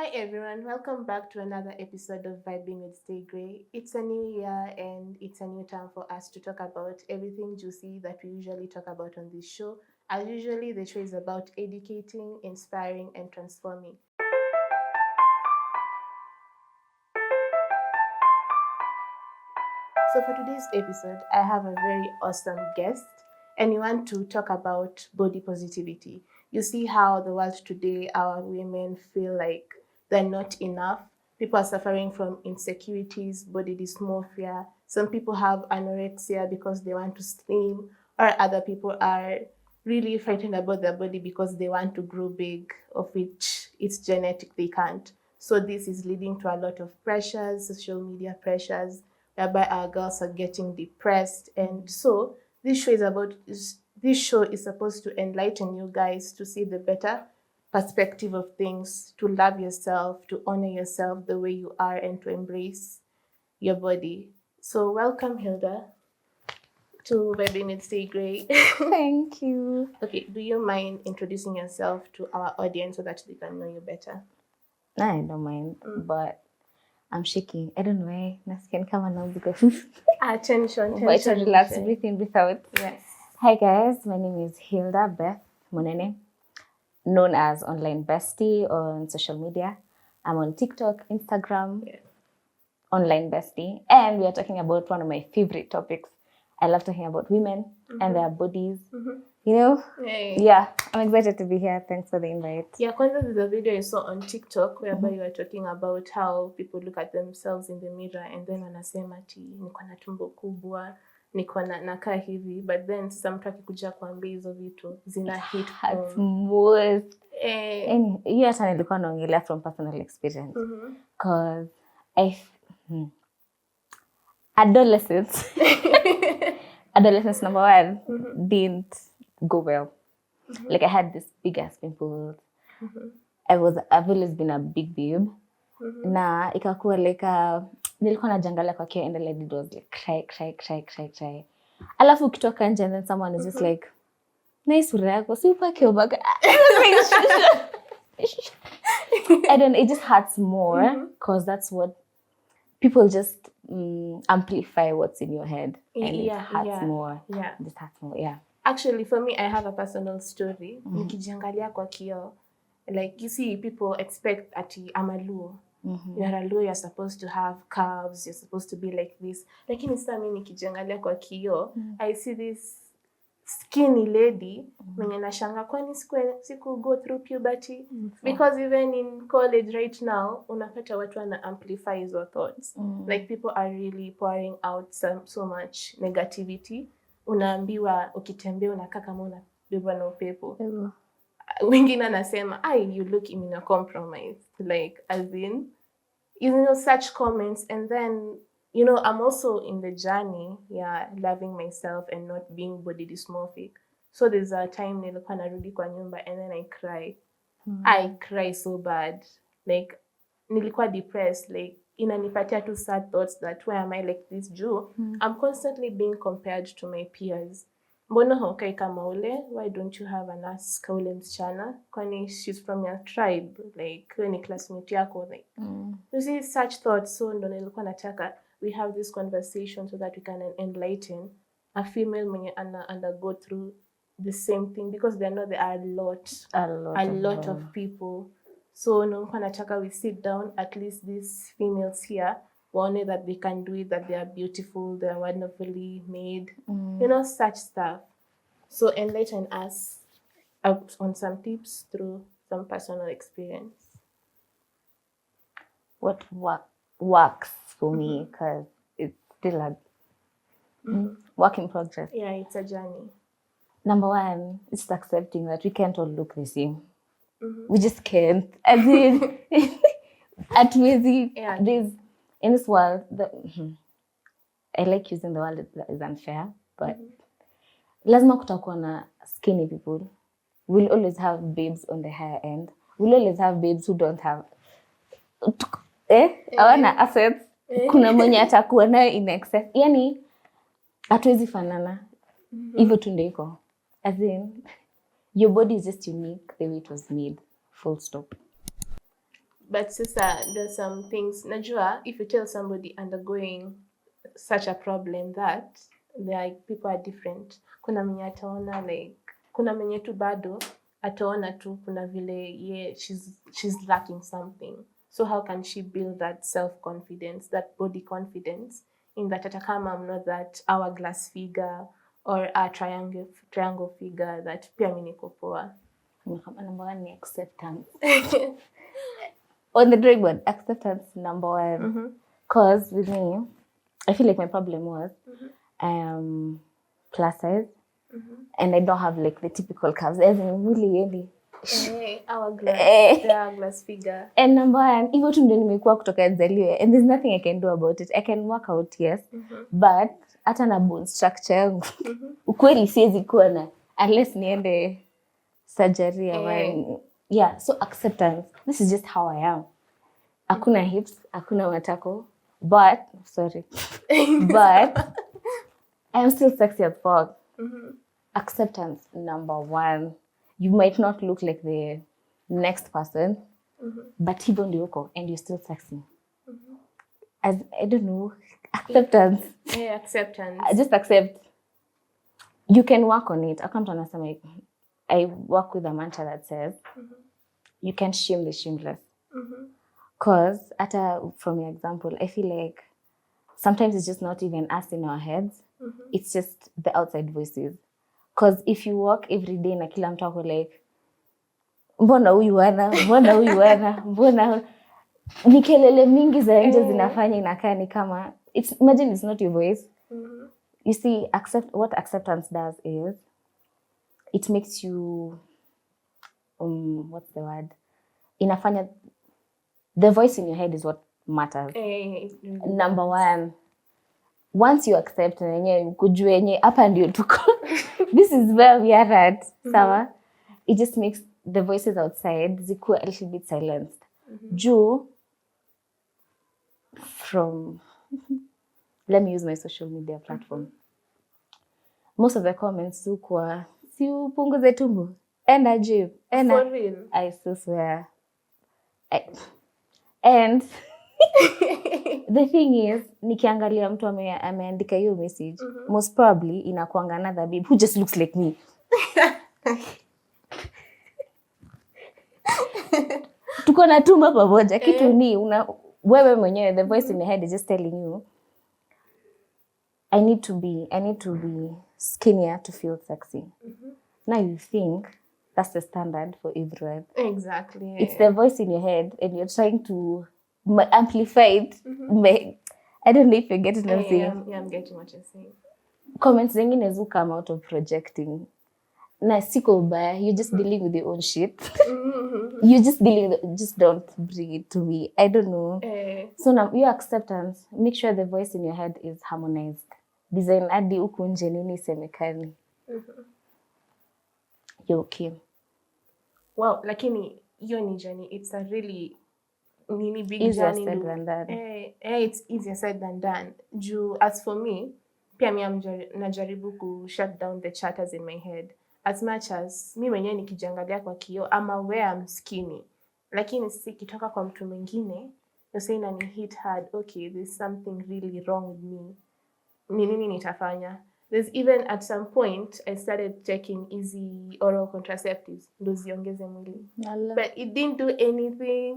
Hi everyone, welcome back to another episode of Vibing with Stay Grey. It's a new year and it's a new time for us to talk about everything juicy that we usually talk about on this show. As usually, the show is about educating, inspiring, and transforming. So for today's episode, I have a very awesome guest and we want to talk about body positivity. You see how the world today, our women feel like they're not enough. People are suffering from insecurities, body dysmorphia. Some people have anorexia because they want to slim, or other people are really frightened about their body because they want to grow big, of which it's genetic, they can't. So this is leading to a lot of pressures, social media pressures, whereby our girls are getting depressed. And so this show is supposed to enlighten you guys to see the better perspective of things, to love yourself, to honor yourself the way you are, and to embrace your body. So welcome, Hilda, to Vibing with Stay Grey. Thank you. Okay, do you mind introducing yourself to our audience so that they can know you better? I don't mind, but I'm shaking. I don't know why. Naskin come on now because Tension. but to relax, breathe in, breathe out. Yes. Hi guys, my name is Hilda Beth Monene, known as Online Bestie on social media. I'm on TikTok, Instagram, Online Bestie, and we are talking about one of my favorite topics. I love talking about women and their bodies. You know? Yeah, I'm excited to be here. Thanks for the invite. Yeah, because there's a video I saw on TikTok whereby you were talking about how people look at themselves in the mirror and then wanasema ati niko na tumbo kubwa, niko na nakaa hivi, but then sasa mtu akikuja kuambia hizo vitu zina hit most. Hiyo hata nilikuwa naongelea from personal experience. Because adolescence number one didn't go well. Like I had this big ass pimples. I've always been a big babe. Na ikakuwa like nilikuwa najangalia kwa kioo and all I did was like cry. Alafu ukitoka nje and then someone is just like, nice sura yako, si upake ubaga. I don't know, it just hurts more because that's what people just amplify what's in your head and it hurts more. Yeah. It just hurts more, yeah. Actually, for me, I have a personal story. Nikijiangalia kwa kioo, like you see, people expect ati I'm a Luo. You're a Luo, you're supposed to have curves, you're supposed to be like this. Lakini sasa mimi nikijiangalia kwa kioo, I see this skinny lady mwenye nashanga kwani siku go through puberty. Because even in college right now, unapata watu wana amplify hizo thoughts. Like people are really pouring out so much negativity. Unaambiwa ukitembea unakaa kama unabebwa na upepo. Wengine anasema, you look immunocompromised. Like, as in, such comments. And then, I'm also in the journey, loving myself and not being body dysmorphic. So there's a time nilikuwa narudi kwa nyumba and then I cry. I cry so bad. Like, nilikuwa depressed. Like, inanipatia tu sad thoughts that why am I like this Jew? I'm constantly being compared to my peers. Mbona haukai kama ule? Why don't you have an ass kaule msichana? Kwani she's from your tribe. Like, ni classmate yako. Like, you see such thoughts. So ndo nilikuwa nataka we have this conversation so that we can enlighten a female mwenye undergo through the same thing, because there are a lot of people. So nilikuwa nataka we sit down, at least these females here, one that they can do it, that they are beautiful, they are wonderfully made, such stuff. So enlighten us on some tips through some personal experience. What works for me, because it's still a work in progress. Yeah, it's a journey. Number one, it's accepting that we can't all look the same. We just can't. As in, at Wezi, there's in this world, I like using the word that is unfair, but lazima kutakuwa na skinny people. We'll always have babes on the higher end. We'll always have babes who don't have hawana assets. Kuna mwenye atakuwa nayo in excess. Yani, hatuwezi fanana. Hivyo tu ndio iko. As in, your body is just unique the way it was made. Full stop. But sister, there's some things, najua, if you tell somebody undergoing such a problem that like people are different. Kuna mwenye ataona like, kuna mwenye tu bado ataona tu kuna vile she's lacking something. So how can she build that self-confidence, that body confidence, in that hata kama I'm not that hourglass figure or a triangle figure, that pia mimi niko poa. Number one ni acceptance. On the drawing board, acceptance number one. Because with me, I feel like my problem was plus size, and I don't have like the typical curves. As in really hourglass figure. And number one, even tu ndio nimekuwa kutoka nzaliwe, and there's nothing I can do about it. I can work out, yes, but hata na bone structure yangu ukweli siwezi kuwa na unless niende surgery or yeah. So acceptance, this is just how I am. Hakuna hips, hakuna matako, but sorry, but I am still sexy as fuck. Acceptance number one. You might not look like the next person, but hivyo ndio uko and you're still sexy. As I don't know, acceptance. Yeah, acceptance. Just accept. You can work on it. I come to understand. I work with a mantra that says, you can shame the shameless. Because from your example, I feel like sometimes it's just not even us in our heads. It's just the outside voices. Because if you walk every day na kila mtu ako like, mbona huyu ana, mbona ni kelele mingi za nje zinafanya inakaa ni kama, imagine it's not your voice. You see, what acceptance does is, it makes you, what's the word? Inafanya, the voice in your head is what matters. Number one, once you accept nenye kujue yenye hapa ndio tuko, this is where we are at, sawa? It just makes the voices outside zikuwa a little bit silenced. Juu from, let me use my social media platform. Most of the comments zikuwa, si upunguze tumbo, enda gym, enda. For real? I still swear. And the thing is, nikiangalia mtu ameandika hiyo message, most probably inakuanga another babe who just looks like me. Tuko na tumbo pamoja, kitu ni wewe mwenyewe, the voice in your head is just telling you, I need to be skinnier to feel sexy. Now you think that's the standard for everyone. Exactly. It's the voice in your head and you're trying to amplify it. I don't know if you're getting what I'm saying. Yeah, I'm getting what you're saying. Comments zingine zu come out of projecting. Na siko ubaya, you're just dealing with your own shit. You're just dealing with it, just don't bring it to me. I don't know. So now, your acceptance, make sure the voice in your head is harmonized. Design adi huku nje nini semekani. You're okay. Wow, lakini hiyo ni journey. It's a really big easier journey. Said than done. It's easier said than done. As for me, pia mimi najaribu ku shut down the chatters in my head. As much as mimi mwenyewe nikijiangalia kwa kioo, I'm aware I'm skinny. Lakini sisi kitoka kwa mtu mwingine, you're saying and hit hard, okay, there's something really wrong with me. Ni nini nitafanya? There's even at some point I started taking easy oral contraceptives ndo ziongeze mwili. But it didn't do anything.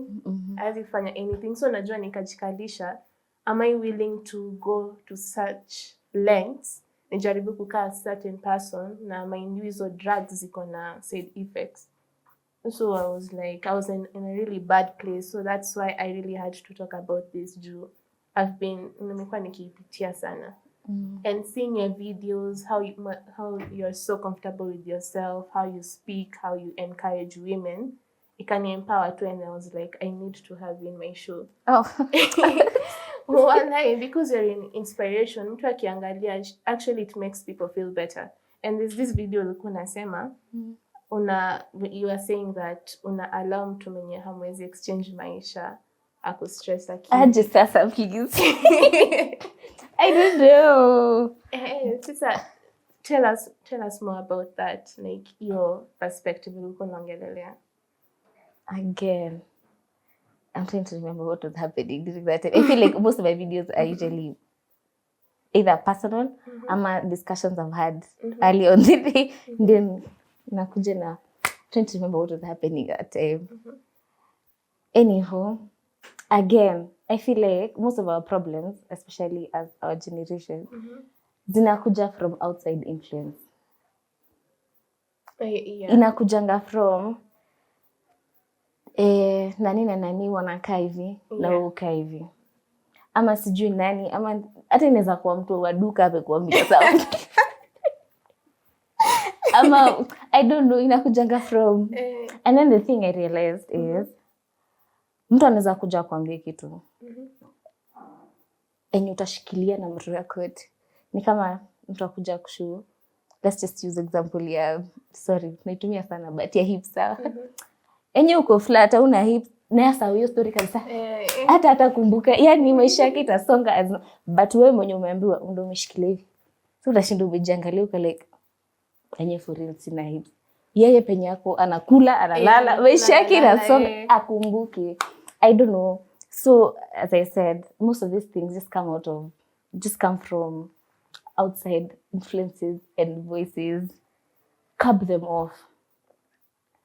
Hazifanya anything. So najua nikajikalisha, am I willing to go to such lengths nijaribu kukaa certain person na my hizo drugs ziko na side effects? So I was in a really bad place. So that's why I really had to talk about this. Nimekuwa nikipitia sana. And seeing your videos, how you're so comfortable with yourself, how you speak, how you encourage women, it can empower too. And I was like, I need to have you in my show. Oh. Well, because you're an inspiration, mtu akiangalia, actually it makes people feel better. And there's this video ulikuwa unasema, you are saying that allow mtu mwenye hamwezi exchange maisha ako stress akili. Aje sasa please. I don't know. Sister, tell us more about that, like your perspective ulikuwa unaongelelea. Again, I'm trying to remember what was happening during that time. I feel like most of my videos are usually either personal ama discussions I've had early on the day. Then nakuja na trying to remember what was happening at time. Anyhow, again, I feel like most of our problems, especially as our generation, zinakuja from outside influence. Inakujanga from nani na nani wanakaa hivi na wewe ukaa hivi. Ama sijui nani, ama hata inaweza kuwa mtu wa duka amekuambia sawa. Ama I don't know, inakujanga from. And then the thing I realized is mtu anaweza kuja kuambia kitu. Enye utashikilia na mtu record. Ni kama mtu akuja kushu. Let's just use example ya, sorry, naitumia sana but ya hip sawa. Enye uko flat una hip na sasa hiyo story kabisa. Hata kumbuka, yani maisha yake itasonga but wewe mwenye umeambiwa ndio umeshikilia hivi. So utashinda umejiangalia uko like enye for real sina hip. Yeye penye yako anakula, analala, maisha yake inasonga akumbuke. I don't know. So as I said, most of these things just come from outside influences and voices. Curb them off.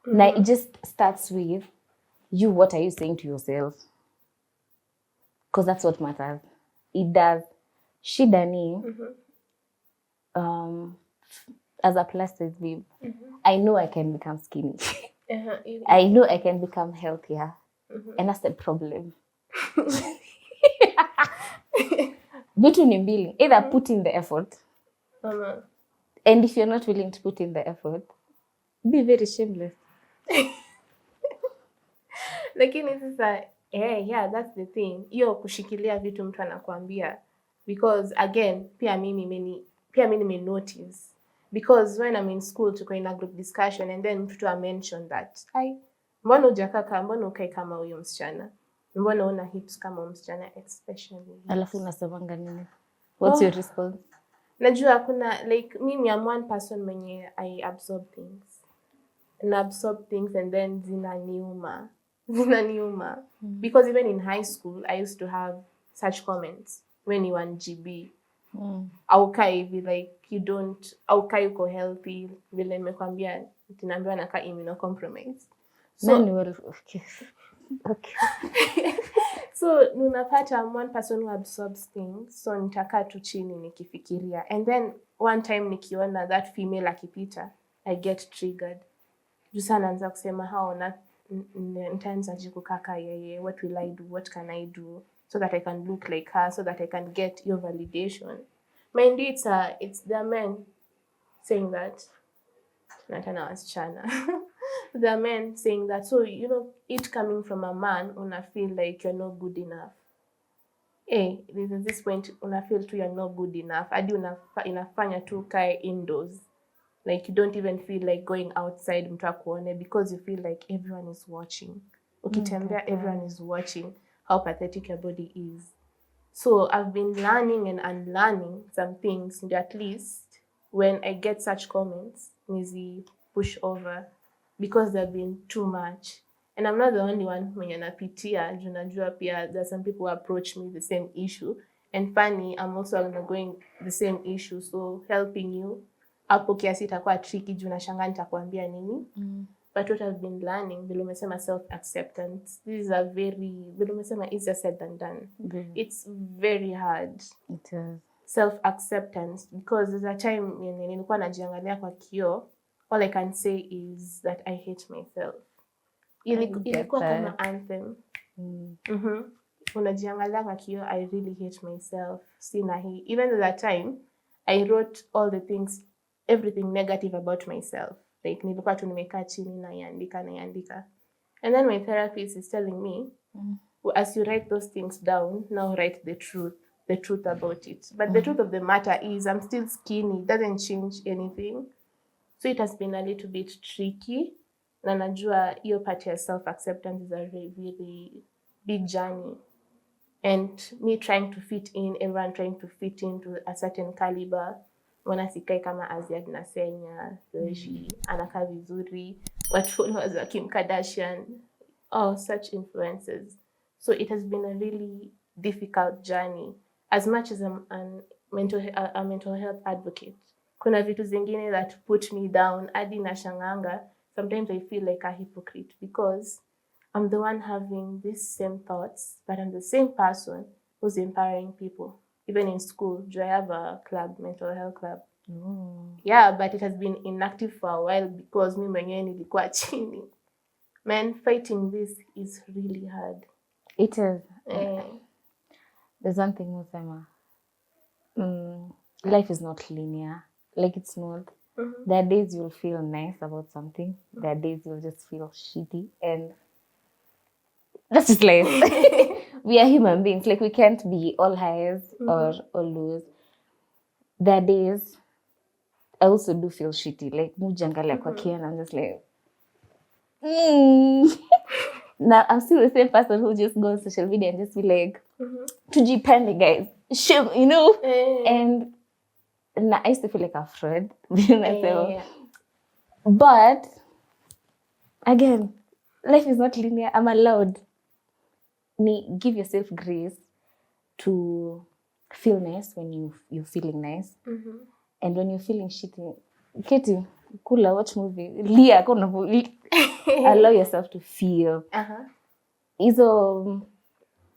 Now it just starts with you. What are you saying to yourself? Because that's what matters. It does. Shida ni, as a plastic babe, I know I can become skinny. I know I can become healthier. And that's the problem. Vitu ni mbili. Either put in the effort. And if you're not willing to put in the effort, be very shameless. Lakini sasa, yeah, that's the thing. Hiyo kushikilia vitu mtu anakuambia. Because again, pia mimi notice. Because when I'm in school, tuko in a group discussion and then mtu mentioned that, mbona hujakaka, mbona ukai kama huyo msichana? Mbona una hips kama msichana especially? Alafu unasemanga nini? What's your response? Najua kuna like mimi am one person mwenye I absorb things. And absorb things and then zinaniuma. Because even in high school, I used to have such comments when you want GB. Aukai hivi like you don't, aukai uko healthy, vile nimekwambia tunaambiwa nakaa immunocompromised. So okay. So unapata I'm one person who absorbs things, so nitakaa tu chini nikifikiria. And then one time nikiona that female akipita, I get triggered. Jusa naanza kusema how na nitaanza jikukaka yeye, what will I do, what can I do so that I can look like her, so that I can get your validation. Mind you, it's the men saying that. Natana wasichana. The men saying that. So, you know, it coming from a man, una feel like you're not good enough. There's this point, una feel too you're not good enough. Adi inafanya tu kae indoors. Like you don't even feel like going outside mtu akuone because you feel like everyone is watching. Ukitembea, everyone is watching how pathetic your body is. So I've been learning and unlearning some things, and at least when I get such comments, nizi push over because they've been too much. And I'm not the only one mwenye napitia, junajua pia there's some people who approach me the same issue. And funny, I'm also undergoing the same issue, so helping you. Hapo kiasi itakuwa tricky, juu nashangaa nitakwambia nini. But what I've been learning, vile umesema self-acceptance, this is a very, vile umesema easier said than done. It's very hard. It is. Self-acceptance, because there's a time nilikuwa najiangalia kwa kioo, all I can say is that I hate myself. Ilikuwa kama anthem. Unajiangalia kwa kioo, I really hate myself. Sina hii. Even at that time, I wrote all the things, everything negative about myself. Like nilikuwa tu nimekaa chini na yandika. And then my therapist is telling me, as you write those things down, now write the truth about it. But the truth of the matter is I'm still skinny. It doesn't change anything. So it has been a little bit tricky. Na najua hiyo part ya self-acceptance is a really, really big journey. And me trying to fit in, everyone trying to fit into a certain caliber. Wana sikai kama Aziad na Senya, Grayy, anakaa vizuri, watu followers wa Kim Kardashian, such influences. So it has been a really difficult journey. As much as I'm a mental health advocate, kuna vitu zingine that put me down hadi nashanganga. Sometimes I feel like a hypocrite because I'm the one having these same thoughts, but I'm the same person who's empowering people. Even in school, do I have a club, mental health club? Yeah, but it has been inactive for a while because me mwenyewe nilikuwa chini. Man, fighting this is really hard. It is. There's one thing with life is not linear. Like, it's not. There are days you'll feel nice about something. There are days you'll just feel shitty. And that's just life. We are human beings. Like, we can't be all highs or all lows. There are days I also do feel shitty. Like, mujangalia kwa kia and I'm just like, Now, I'm still the same person who just goes on social media and just be like, tujipende, guys. Shame, you know? And I used to feel like a fraud with myself. But, again, life is not linear. I'm allowed. Give yourself grace to feel nice when you're feeling nice. And when you're feeling shitty, Katie, kula, watch movie, lia, allow yourself to feel.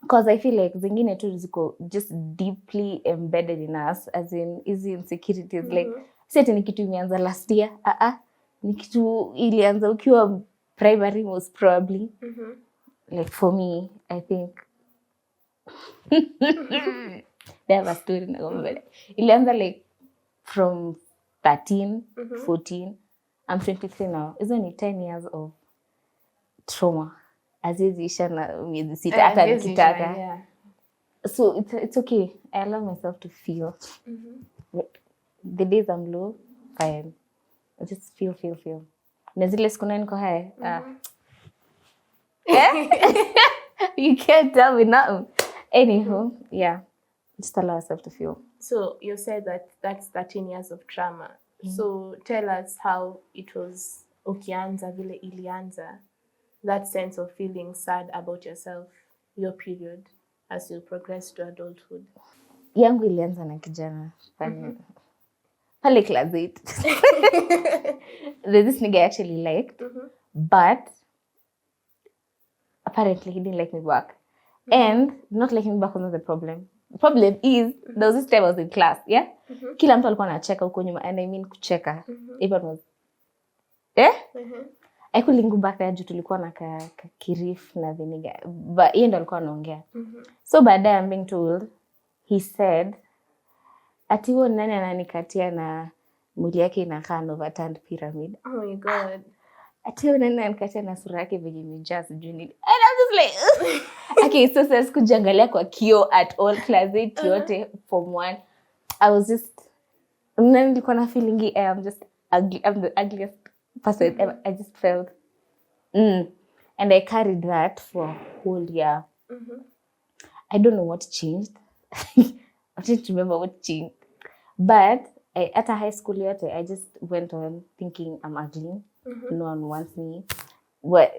Because I feel like zingine tu ziko just deeply embedded in us, as in easy insecurities. Like, seti ni kitu imeanza last year, ni kitu ilianza ukiwa primary most probably. Like, for me, I think they have a story na gombe. Ilianza like from 13, 14. I'm 23 now. It's only 10 years of trauma. Azizi isha na miezi sita hata nikitaka. So it's okay. I allow myself to feel. The days I'm low, fine. I just feel. Na zile siku na niko high. You can't tell me nothing. Anywho, yeah. Just allow yourself to feel. So you said that's 13 years of trauma. So tell us how it was ukianza vile ilianza. That sense of feeling sad about yourself, your period, as you progress to adulthood. Yangu ilianza na kijana. Pale class 8. This nigga I actually liked. But apparently he didn't like me back. And not liking me back was not the problem. The problem is, there was this time I was in class, yeah? Kila mtu alikuwa anacheka huko nyuma, and I mean kucheka. Everyone was, I couldn't go back there, juu tulikuwa na kirif na viniga. But yeye ndo alikuwa anaongea. So baadaye I'm being told, he said, ati huo nani ananikatia na mwili yake inakaa an overturned pyramid. Oh my God. Ati huo nani ananikatia na sura yake venye imejaa sijui nini. And I'm just like, okay, so sasa sikujiangalia kwa kio at all, class 8 yote, form 1. I was just, nilikuwa na feeling I'm just ugly. I'm the ugliest person ever. I just felt. And I carried that for a whole year. I don't know what changed. I don't remember what changed. But at a high school yote, I just went on thinking I'm ugly. No one wants me. What?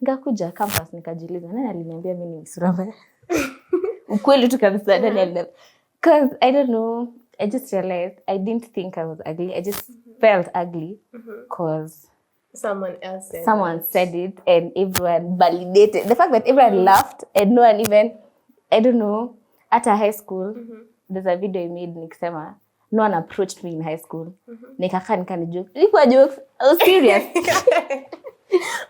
Ngakuja campus nikajiuliza nani aliniambia mimi ni sura mbaya? Ukweli tu kabisa nani aliniambia? Because I don't know, I just realized I didn't think I was ugly. I just felt ugly because someone said it and everyone validated. The fact that everyone laughed and no one even, I don't know, at a high school, there's a video I made nikisema, no one approached me in high school. Nikakaa nikanijoke. Ilikuwa jokes. I was serious.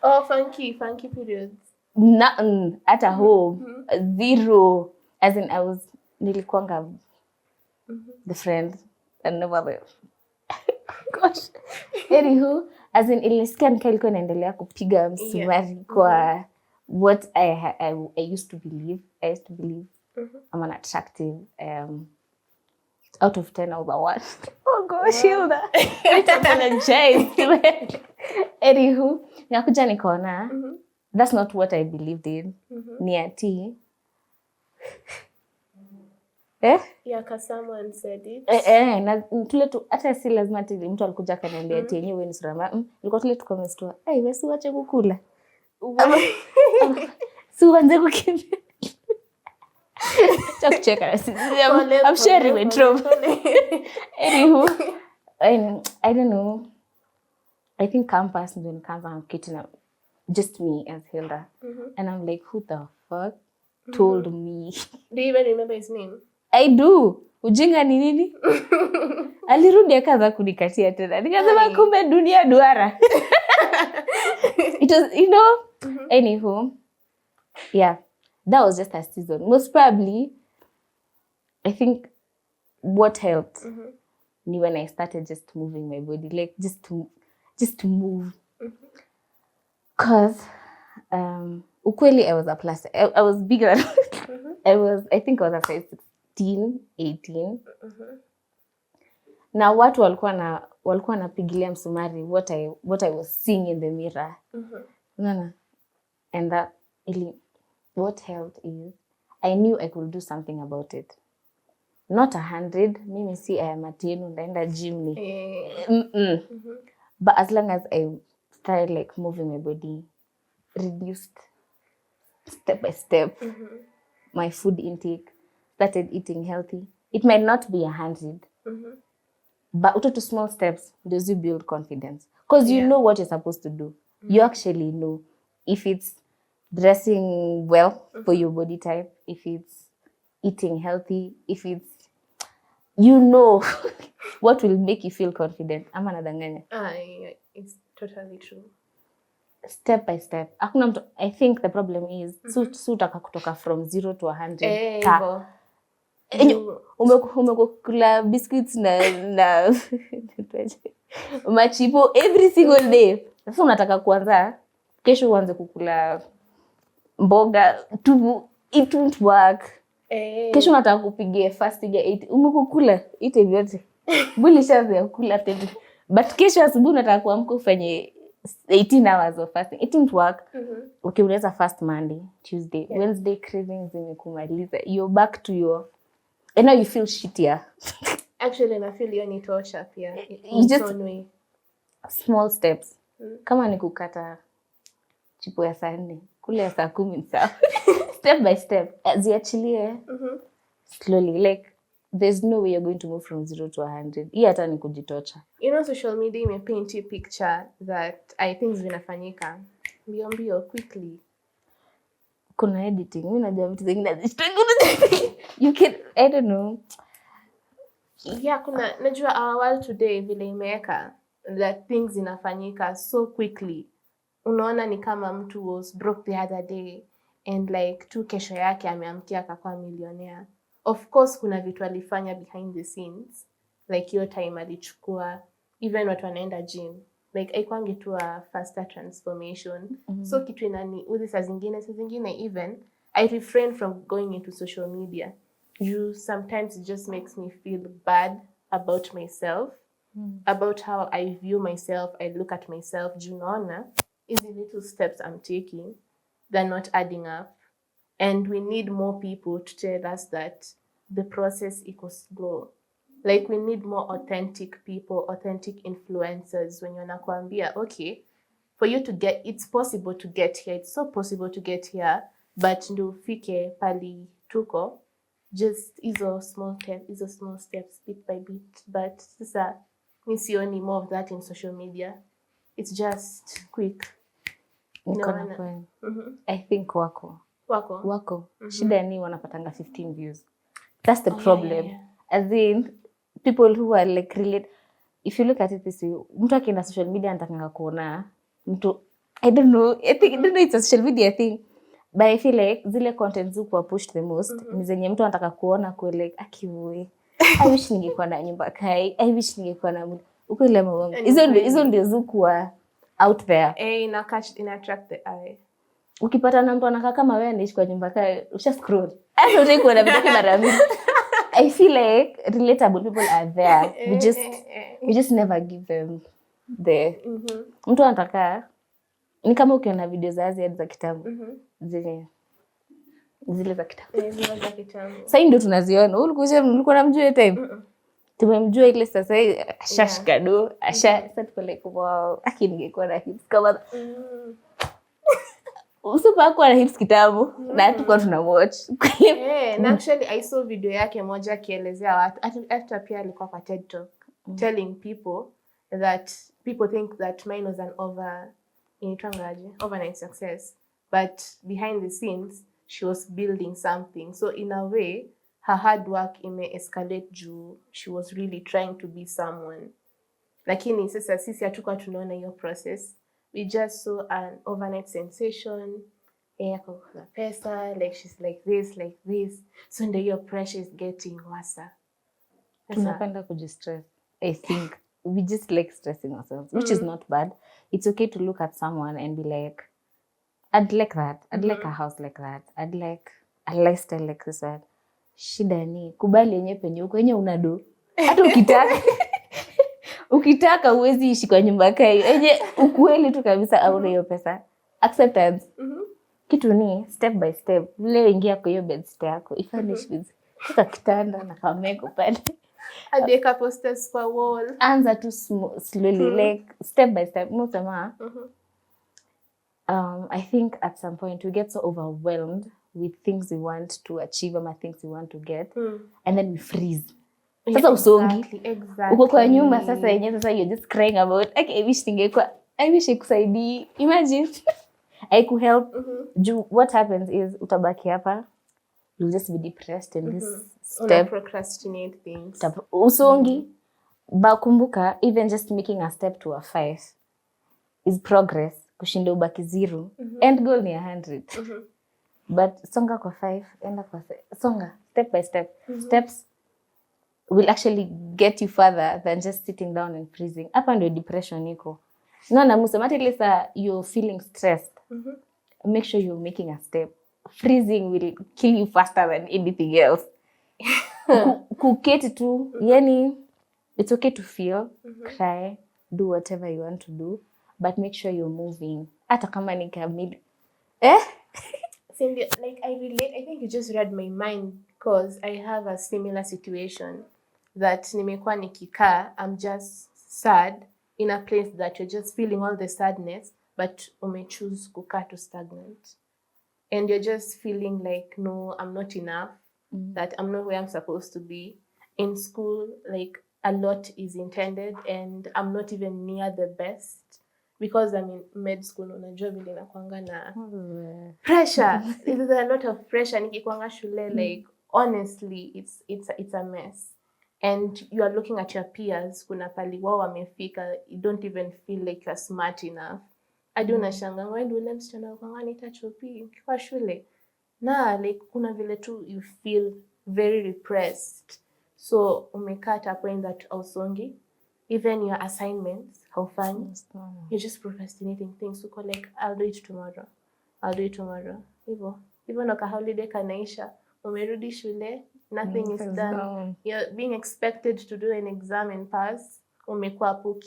Oh, funky periods. Nothing at a home. Zero. As in, I was nilikuanga the friend and never. Gosh. Anywho, as in ilisikia nika ilikuwa inaendelea kupiga msumari kwa what I used to believe. I used to believe I'm an attractive. Out of 10, I was a 1. Oh gosh, Hilda. I apologize. Anywho, nikakuja nikaona, that's not what I believed in. Ni ati. Yeah, cause someone said it. Na tule tu hata si lazima ati mtu alikuja akaniambia ati yenyewe ni sura mbaya. Nilikuwa tule tu comments tu, wewe si wache kukula. Si uanze kukimbia. Chakucheka. I'm sharing my trauma. Anywho, I don't know. I think campus ndio nikaanza kitchen just me as Hilda. And I'm like, who the fuck told me? Do you even remember his name? I do. Ujinga ni nini? Alirudi akaanza kunikatia tena. Nikasema kumbe dunia duara. It was, you know, anywho. Yeah. That was just a season. Most probably, I think what helped me when I started just moving my body, like just to move. Cause ukweli I was a plus. I was bigger. I think I was a size 16, 18. Now watu walikuwa napigilia msumari what I was seeing in the mirror. And that really, what helped is I knew I could do something about it. Not 100. Mimi si I am a teen ndaenda gym ni. But as long as I started like moving my body, reduced step by step my food intake, started eating healthy. It might not be 100, but to small steps does you build confidence. Because you know what you're supposed to do. You actually know if it's dressing well for your body type, if it's eating healthy, if it's, you know what will make you feel confident. Ama nadanganya. It's totally true. Step by step. I think the problem is sutaka kutoka from 0 to 100. Umekula biscuits na machipo every single day. Sasa unataka kuanza kesho uanze kukula mboga it won't work. Kesho unataka kupigia fasting ya 8. Umekukula ite vyote. Mwili shaanza kula tena. But kesho asubuhi unataka kuamka ufanye 18 hours of fasting. It didn't work. Okay, unaweza fast Monday, Tuesday, Wednesday cravings zimekumaliza. You're back to your, and now you feel shittier. Actually, I feel you need to worship here. You just small steps. Kama ni kukata chipo ya saa 4, kule ya saa 10 sawa. Step by step. Ziachilie slowly. Like, there's no way you're going to move from 0 to 100. Hii hata ni kujitocha. You know, social media imepaint a picture that I think zinafanyika mbio quickly. Kuna editing. Mimi najua vitu zingine you can, I don't know. Yeah, najua our world today vile imeweka that things zinafanyika so quickly. Unaona ni kama mtu was broke the other day and like tu kesho yake ameamkia akakuwa millionaire. Of course kuna vitu alifanya behind the scenes, like your time alichukua, even watu wanaenda gym, like haikwangi tu a faster transformation. So kitu inani uzi saa zingine even I refrain from going into social media. Sometimes it just makes me feel bad about myself, about how I view myself, I look at myself. Junaona easy little steps I'm taking, they're not adding up. And we need more people to tell us that the process equals slow. Like, we need more authentic people, authentic influencers. When you're nakwambia, okay, for you to get, it's possible to get here. It's so possible to get here. But ndo fike pali tuko, just izo small steps, bit by bit. But sasa, mi sioni more of that in social media. It's just quick. I think wako. Shida ni wanapatanga 15 views. That's the problem. Yeah. As in, people who are like relate. If you look at it this way, mtu akienda social media anataka kuona mtu, I don't know it's a social media thing, but I feel like zile contents who push the most ni zenye mtu anataka kuona kwa like akiwe. I wish ningekuwa na nyumba kai. I wish ningekuwa na uko ile mwangu. Hizo ndio zikuwa out there. Ina attract the eye. Ukipata na mtu anakaa kama wewe anaishi kwa nyumba kai, usha scroll. I don't think kuna vitu mara mingi. I feel like relatable people are there. We just never give them the mtu anataka ni kama ukiona video za kitabu zile za kitabu. Sasa ndio tunaziona. Ulikuwa unamjua time. Tumemjua ile sasa shashkado sasa tuko like wow, ningekuwa na hits kama Usupa hakuwa na hits kitabu na tulikuwa tuna watch. Na actually I saw video yake moja akielezea watu after pia alikuwa kwa TED Talk telling people that people think that mine was an overnight success, but behind the scenes she was building something. So in a way her hard work escalate juu she was really trying to be someone. Lakini sasa sisi hatukuwa tunaona hiyo process. We just saw an overnight sensation. Kuna pesa, like she's like this. So ndio hiyo pressure is getting worse. Tunapenda kujistress. I think we just like stressing ourselves, which is not bad. It's okay to look at someone and be like, I'd like that. I'd like a house like that. I'd like a lifestyle like this one. Shida ni kubali yenye penye uko yenye unado. Hata ukitaka uwezi ishi kwa nyumba kai. Yenye ukweli tu kabisa au hiyo pesa. Acceptance. Kitu ni step by step. Vile ingia kwa hiyo bedstay yako. Ifanish with kika kitanda na kameko pale. Adeka posters for wall. Anza tu slowly like step by step. I think at some point we get so overwhelmed with things we want to achieve or things we want to get and then we freeze. Sasa usongi. Exactly. Uko kwa nyumba sasa yenyewe sasa you're just crying about I wish ikusaidii. Imagine. I could help. What happens is utabaki hapa. You'll just be depressed in this step. Procrastinate things. Usongi. Bakumbuka even just making a step to a 5 is progress. Kushinda ubaki 0. End goal ni 100. But songa kwa 5, enda kwa 6. Songa step by step. Steps will actually get you further than just sitting down and freezing. Hapa ndio depression iko. Na musema tilisa you're feeling stressed. Make sure you're making a step. Freezing will kill you faster than anything else. Kuketi tu, yani it's okay to feel, cry, do whatever you want to do, but make sure you're moving. Hata kama ni kamili. Cindy, like I relate. I think you just read my mind because I have a similar situation that nimekuwa nikikaa, I'm just sad in a place that you're just feeling all the sadness, but choose kukaa to stagnant. And you're just feeling like, no, I'm not enough, that I'm not where I'm supposed to be. In school, like a lot is intended and I'm not even near the best because I'm in med school, unajua vile nakuanga na pressure. There's a lot of pressure nikikwanga shule, like honestly, it's a mess. And you are looking at your peers, kuna pali wao wamefika, you don't even feel like you're smart enough. Adi unashanga, why do ule msichana wakwanga nitachopi kwa shule? Na like kuna vile tu you feel very repressed. So umekaa at a point that ausongi, even your assignments, haufanyi. You're just procrastinating things. Uko like, I'll do it tomorrow. Hivyo naka holiday kanaisha, umerudi shule, nothing is done. You're being expected to do an exam and pass. Umekuwa hapo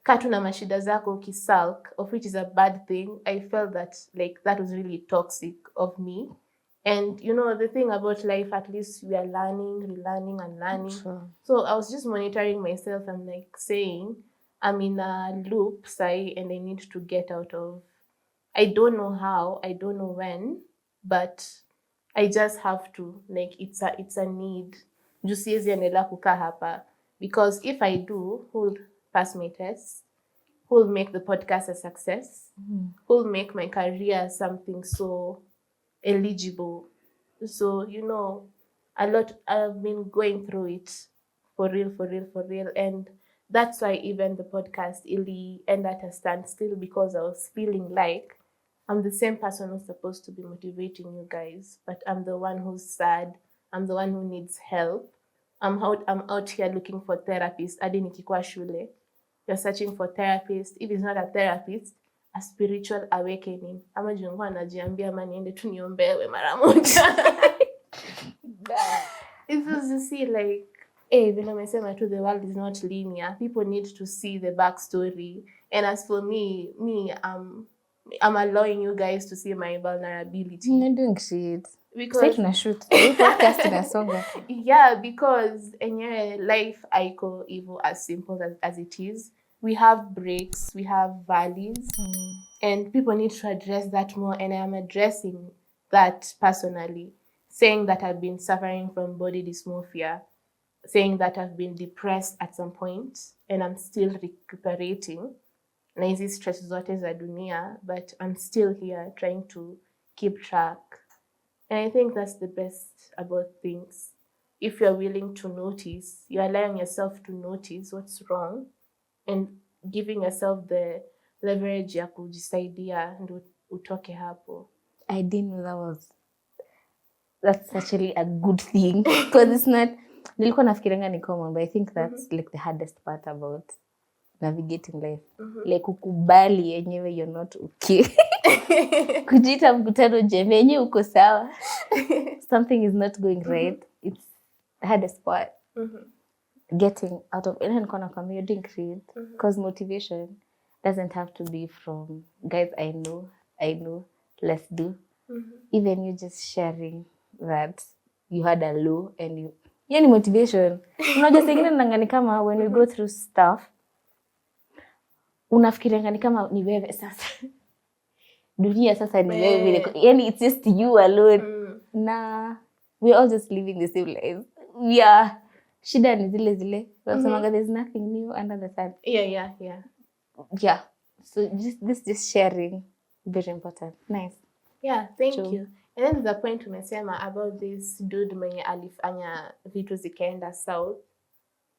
katu na mashida zako kisulk, of which is a bad thing. I felt that like that was really toxic of me. And you know the thing about life, at least we are learning, relearning and learning. Sure. So I was just monitoring myself and like saying, I'm in a loop, and I need to get out of. I don't know how, I don't know when, but I just have to. Like it's a need. Siwezi endelea kukaa hapa, because if I do, who'll pass my test? Who'll make the podcast a success? Who'll make my career something so eligible? So you know, a lot I've been going through it for real, and that's why even the podcast really ended at a standstill, because I was feeling like I'm the same person who's supposed to be motivating you guys, but I'm the one who's sad. I'm the one who needs help. I'm out here looking for therapists. Adi nikikuwa shule, you're searching for therapist. If it's not a therapist, a spiritual awakening. Ama jungwa najiambia ama niende tu niombewe mara moja. It's just to see like, vile umesema tu, the world is not linear. People need to see the backstory. And as for me, I'm allowing you guys to see my vulnerability. You're doing shit. Because yeah, because life aiko evil as simple as it is. we have breaks, we have valleys, and people need to address that more. And I am addressing that personally, saying that I've been suffering from body dysmorphia, saying that I've been depressed at some point and I'm still recuperating. Na hizi stress zote za dunia, but I'm still here trying to keep track. And I think that's the best about things. If you're willing to notice, you're allowing yourself to notice what's wrong and giving yourself the leverage ya kujisaidia and utoke hapo. I didn't know that's actually a good thing. Because it's not, nilikuwa nafikirianga ni common, but I think that's like the hardest part about navigating life. Like ukubali yenyewe you're not okay. Kujita mkutano jeme yenyewe uko sawa. Something is not going right. It's the hardest part. Getting out of any corner from you're doing great. Because motivation doesn't have to be from guys I know, let's do. Even you just sharing that you had a low and you yani motivation. Unajua sengine nangani kama when we go through stuff unafikiria ni kama ni wewe sasa. Dunia sasa ni wewe vile. Yani it's just you alone. Na we're all just living the same life. We are shida ni zile. There's nothing new under the sun. Yeah. So just sharing, very important. Nice. Yeah, thank you. And then the point umesema about this dude mwenye alifanya vitu zikaenda south.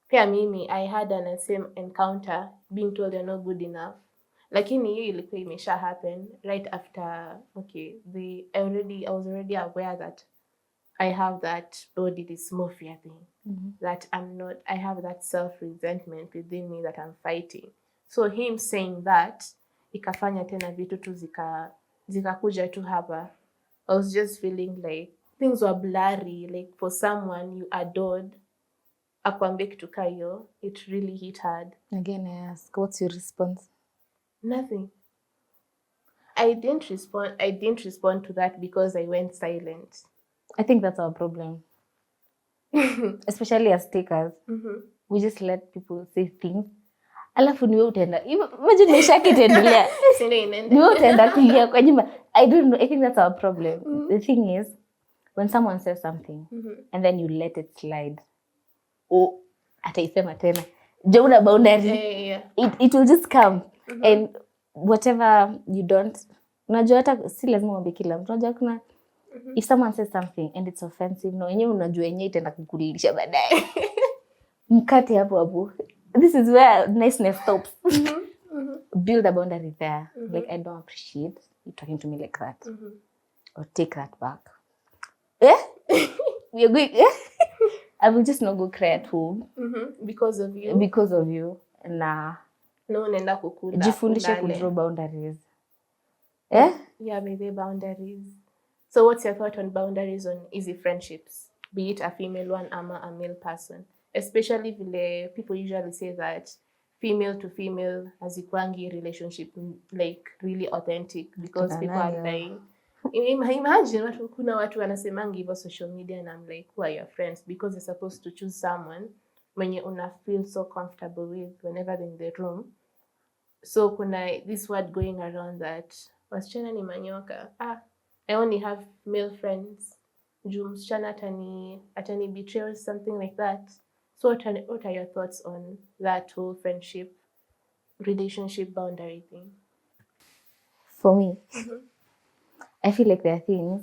Pia mimi, I had an same encounter being told you're not good enough. Lakini hiyo ilikuwa imesha happen right after, I was already aware that I have that body dysmorphia thing. That I have that self-resentment within me that I'm fighting. So him saying that, ikafanya tena vitu tu zikakuja tu hapa. I was just feeling like things were blurry. Like for someone you adored, akwambie kitu kayo, it really hit hard. Again, I ask, what's your response? Nothing. I didn't respond to that because I went silent. I think that's our problem. Especially as takers. We just let people say things. Alafu niwe utaenda. Imagine maisha kitaendelea. Niwe utaenda kulia kwa nyumba. I don't know. I think that's our problem. The thing is, when someone says something and then you let it slide, ataisema tena. Jauna boundary. It will just come. And whatever you don't, unajua hata si lazima uambie kila mtu. Unajua kuna if someone says something and it's offensive, no yenyewe unajua yenyewe itaenda kukulilisha baadaye. Mkate hapo. This is where niceness stops. Build a boundary there. Like, I don't appreciate you talking to me like that. Or take that back. We are going. I will just not go cry at home. Because of you. Because of you. Nah. No, nenda kukula. Jifundishe kudraw boundaries. Yeah, maybe boundaries. So what's your thought on boundaries on easy friendships? Be it a female one or a male person? Especially vile people usually say that female to female hazikwangi relationship like really authentic because people are dying. Imagine kuna watu wanasemangi hivyo social media and I'm like, who are your friends? Because you're supposed to choose someone mwenye una feel so comfortable with whenever they're in the room. So kuna this word going around that wasichana ni manyoka. I only have male friends. Juu msichana atani betray or something like that. So what are your thoughts on that whole friendship, relationship boundary thing? For me, I feel like there are things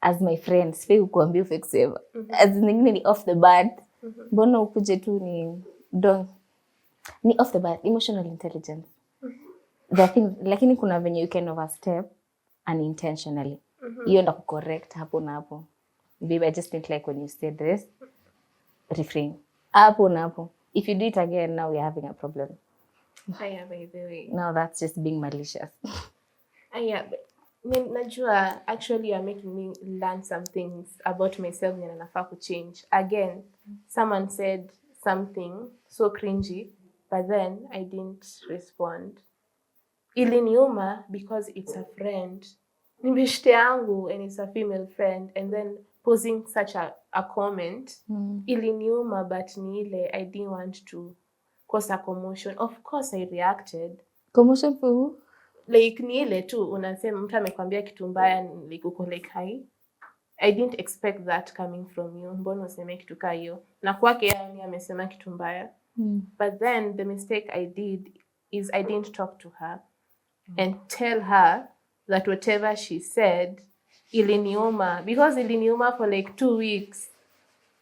as my friends, fake kuambia fake save. As ningine off the bat, mbona ukuje tu ni off the bat, emotional intelligence. There are things, lakini kuna venye you can overstep unintentionally. Hiyo ndo correct hapo na hapo. Babe, I just think like when you said this, refrain. Hapo na hapo. If you do it again, now we're having a problem. By the way. Now that's just being malicious. Najua, actually you're making me learn some things about myself and nafaa kuchange. Again, someone said something so cringy, but then I didn't respond. Iliniuma because it's a friend. Ni beshte yangu and it's a female friend, and then posing such a comment. Iliniuma, but ni ile I didn't want to cause a commotion. Of course I reacted. Commotion for who? Like ni ile tu unasema mtu amekwambia kitu mbaya, like uko like I didn't expect that coming from you. Mbona useme kitu kaa hiyo? Na kwake yani amesema kitu mbaya. But then the mistake I did is I didn't talk to her and tell her that whatever she said iliniuma, because iliniuma for like 2 weeks.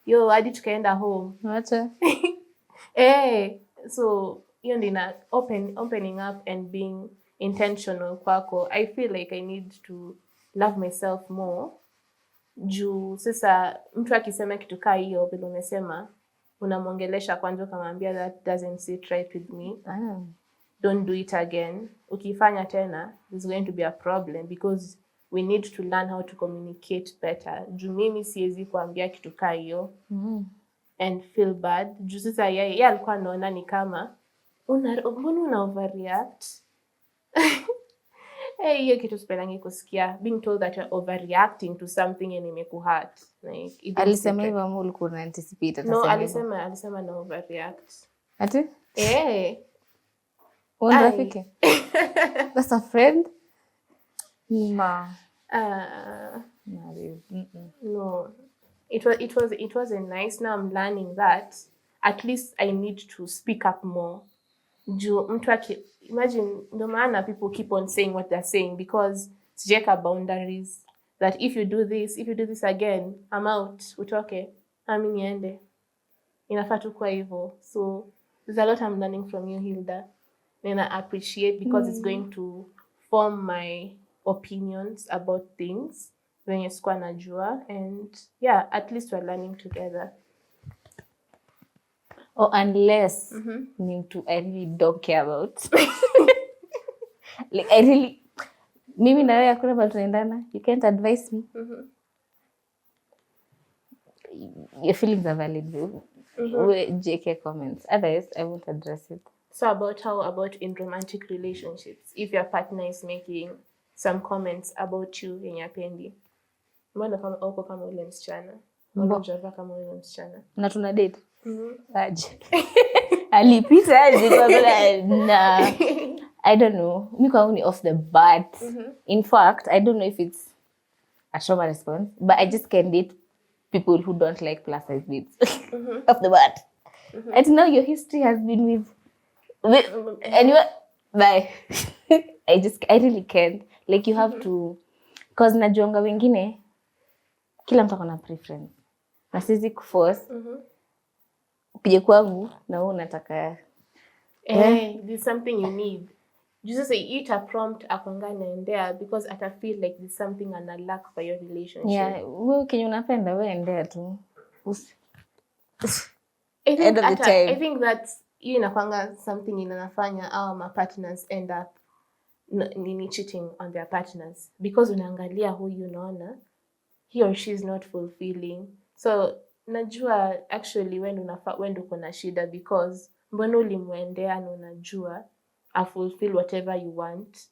Yo, hadi tukaenda home. Wacha. So hiyo ndio opening up and being intentional kwako. I feel like I need to love myself more. Juu sasa mtu akisema kitu kaa hiyo vile umesema, unamwongelesha kwanza ukamwambia that doesn't sit right with me. Don't do it again. Ukifanya tena, there's going to be a problem because we need to learn how to communicate better. Juu mimi siwezi kuambia kitu kaa hiyo and feel bad. Juu sasa yeye alikuwa anaona ni kama mbona una overreact. Hiyo kitu sipelangi kusikia. Being told that you're overreacting to something and imekuhurt. Like, alisema hivyo ama ulikuwa una anticipate? No, alisema no overreact. Ati? Rafiki? That's a friend? Ma. No. It wasn't nice. Now I'm learning that at least I need to speak up more. Imagine, no maana people keep on saying what they're saying because sijeka boundaries that if you do this again, I'm out. Utoke. Ami niende. Inafaa tu kwa hivyo. So there's a lot I'm learning from you, Hilda. And I appreciate because it's going to form my opinions about things when you're sikuwa najua, and yeah, at least we're learning together. Or unless I really don't care about. Like I really, mimi na wewe hakuna bado tunaendana. You can't advise me. Your feelings are valid. JK comments. Otherwise, I won't address it. So how about in romantic relationships? If your partner is making some comments about you in your pendi, mbona kama uko kama ule msichana? Mbona kama ule msichana? Na tuna date? Aje. Alipita aje kwa na I don't know. Mimi kwangu ni off the bat. In fact, I don't know if it's a trauma response, but I just can't date people who don't like plus size babes. Off the bat. And now your history has been with anyway, bye. I really can't. Like you have to, cause najuanga wengine kila mtu akona preference. Na siwezi kuforce. Ukije kwangu na wewe unataka there's something you need. Just say eat a prompt akwanga naendea because ata feel like there's something ana lack for your relationship. Yeah, wewe kenye unapenda wewe endea tu. I think that's inakwanga something inanafanya my partners end up cheating on their partners because unaangalia huyu unaona he or she is not fulfilling. So najua actually when uko na shida because mbona ulimwendea na unajua I fulfill whatever you want,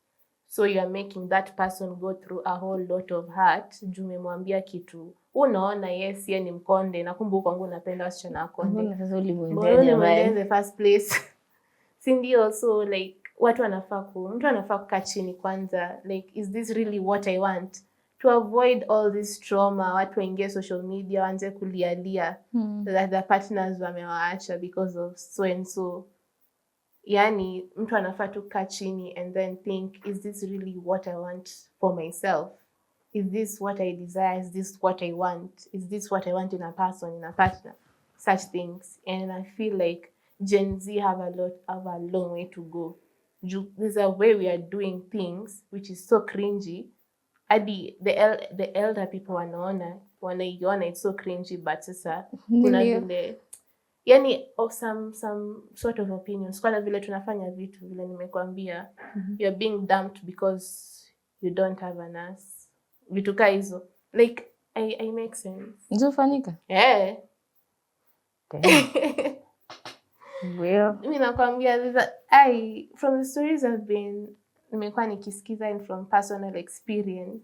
so you are making that person go through a whole lot of hurt. Umemwambia kitu unaona yes yeye ni mkonde na kumbe kwangu unapenda wasichana wakonde. Mbona sasa ulimwendea in the first place? Si ndio? So like mtu anafaa kukaa chini kwanza, like is this really what I want, to avoid all this trauma. Watu waingie social media waanze kulialia that the partners wamewaacha because of so and so. Yani mtu anafaa tu kaa chini and then think, is this really what I want for myself? Is this what I desire? Is this what I want? Is this what I want in a person, in a partner? Such things. And I feel like Gen Z have a long way to go. There's a way we are doing things which is so cringy. The elder people wanaiona it's so cringy, but sasa kuna vile yani some sort of opinions kwa vile tunafanya vitu vile nimekuambia, you're being dumped because you don't have an ass. Vitu ka hizo like I make sense. Ndio fanyika? Well, mimi nakwambia from the stories nimekuwa nikisikiza and from personal experience,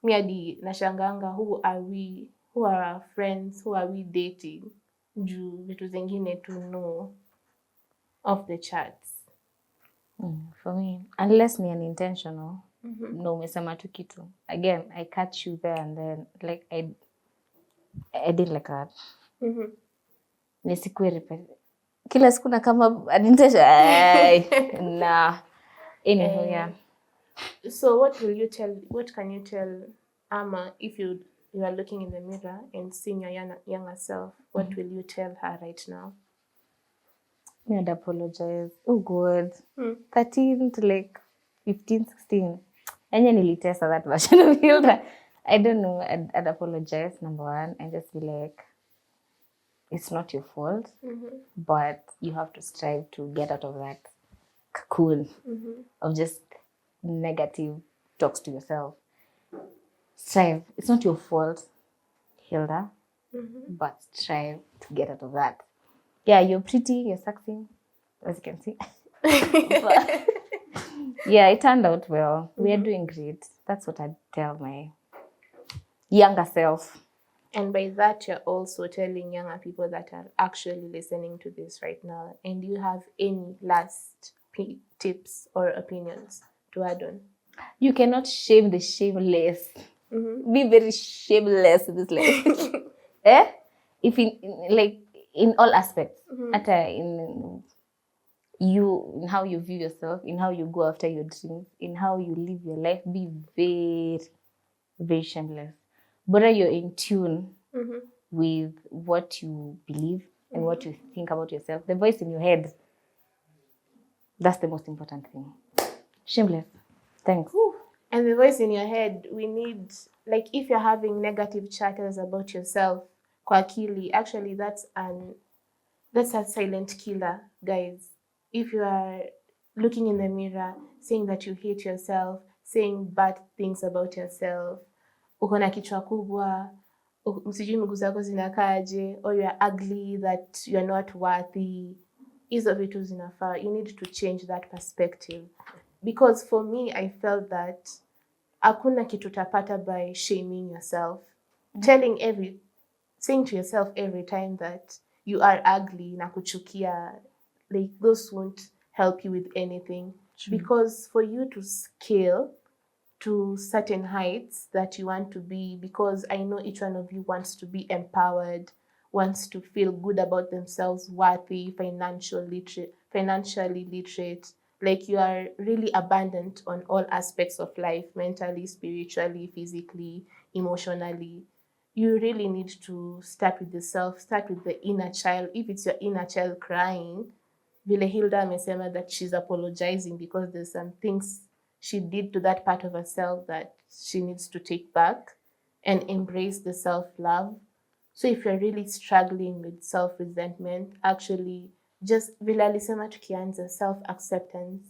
mimi hadi nashanganga who are our friends, who are we dating, juu vitu zingine tu no. off the charts. For me, unless ni unintentional, no umesema tu kitu. Again, I catch you there and then like I did like that. Nisikue repeat. Kila siku na kama unintentional. Nah. Anyway, yeah. So what can you tell Ama if you are looking in the mirror and seeing your younger self? What will you tell her right now? I'd apologize. Oh God. 13 to like 15, 16. And then nilitesa that version of Hilda. I don't know. I'd apologize, number one, and just be like, it's not your fault, but you have to strive to get out of that cocoon of just negative talks to yourself. Strive. It's not your fault, Hilda, but strive to get out of that. Yeah, you're pretty, you're sexy, as you can see. But, yeah, it turned out well. We are doing great. That's what I'd tell my younger self. And by that, you're also telling younger people that are actually listening to this right now. And do you have any last tips or opinions to add on? You cannot shame the shameless. Be very shameless in this life. If in all aspects, in how you view yourself, in how you go after your dreams, in how you live your life, be very, very shameless. But you're in tune with what you believe and what you think about yourself. The voice in your head, that's the most important thing. Shameless. Thanks. And the voice in your head, we need, like, if you're having negative chatters about yourself, kwa akili, actually that's a silent killer, guys. If you are looking in the mirror, saying that you hate yourself, saying bad things about yourself, uko na kichwa kubwa, msijui miguu zako zinakaaje, or you are ugly, that you are not worthy, hizo vitu zinafaa. You need to change that perspective. Because for me, I felt that hakuna kitu tapata by shaming yourself. Saying to yourself every time that you are ugly, na kuchukia, like those won't help you with anything. True. Because for you to scale to certain heights that you want to be, because I know each one of you wants to be empowered, wants to feel good about themselves, worthy, financially literate, like you are really abundant on all aspects of life, mentally, spiritually, physically, emotionally. You really need to start with yourself, start with the inner child. If it's your inner child crying, vile Hilda amesema that she's apologizing because there's some things she did to that part of herself that she needs to take back and embrace the self-love. So if you're really struggling with self-resentment, actually just vile alisema tukianza, self-acceptance.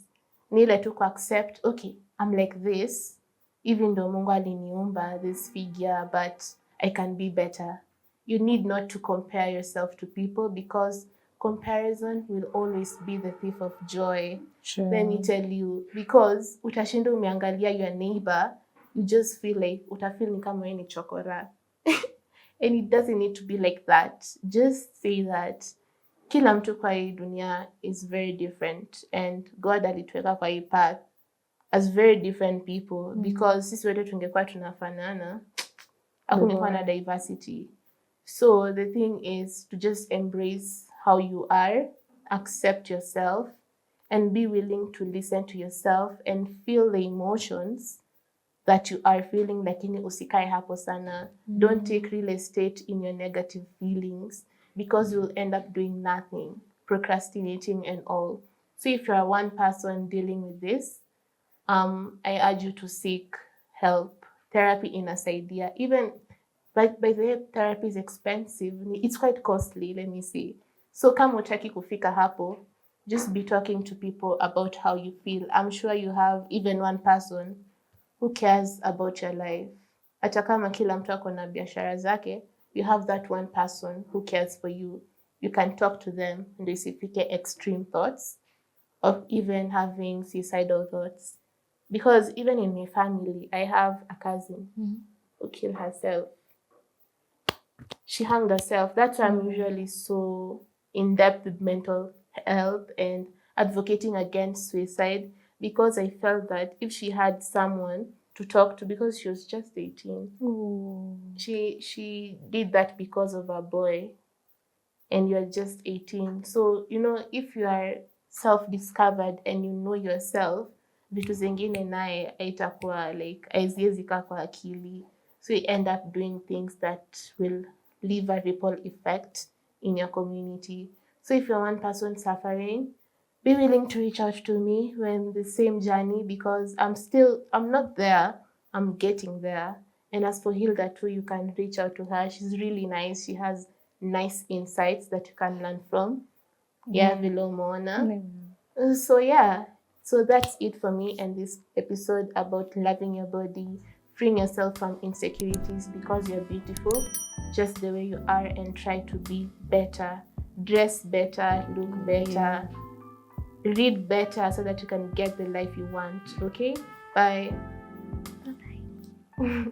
Ni ile tu accept, okay, I'm like this, even though Mungu aliniumba this figure, but I can be better. You need not to compare yourself to people, because comparison will always be the thief of joy. Sure. Let me tell you, because utashinda umeangalia your neighbor, you just feel like utafeel ni kama ni chokora. And it doesn't need to be like that. Just say that kila mtu kwa hii dunia is very different, and God alituweka kwa hii path as very different people, because sisi wote tungekuwa tunafanana, hakungekuwa na diversity. So the thing is to just embrace how you are, accept yourself, and be willing to listen to yourself and feel the emotions that you are feeling, lakini usikae hapo sana. Don't take real estate in your negative feelings, because you'll end up doing nothing, procrastinating and all. So if you're one person dealing with this, I urge you to seek help. Therapy inasaidia. Even by the way, therapy is expensive. It's quite costly, let me say. So kama utaki kufika hapo, just be talking to people about how you feel. I'm sure you have even one person who cares about your life. Hata kama kila mtu ako na biashara zake, you have that one person who cares for you. You can talk to them and isifike extreme thoughts of even having suicidal thoughts. Because even in my family, I have a cousin who killed herself. She hanged herself. That's why I'm usually so in depth with mental help and advocating against suicide, because I felt that if she had someone to talk to, because she was just 18, she did that because of a boy, and you're just 18. So, if you are self-discovered and you know yourself, vitu zingine naye haitakuwa like haiziwezi kaa kwa akili. So you end up doing things that will leave a ripple effect in your community. So if you're one person suffering, be willing to reach out to me. We're in the same journey, because I'm not there, I'm getting there. And as for Hilda too, you can reach out to her. She's really nice. She has nice insights that you can learn from. Yeah, below Mona. So that's it for me and this episode about loving your body, freeing yourself from insecurities, because you're beautiful just the way you are, and try to be better, dress better, look better, read better, so that you can get the life you want. Okay? Bye. Bye-bye.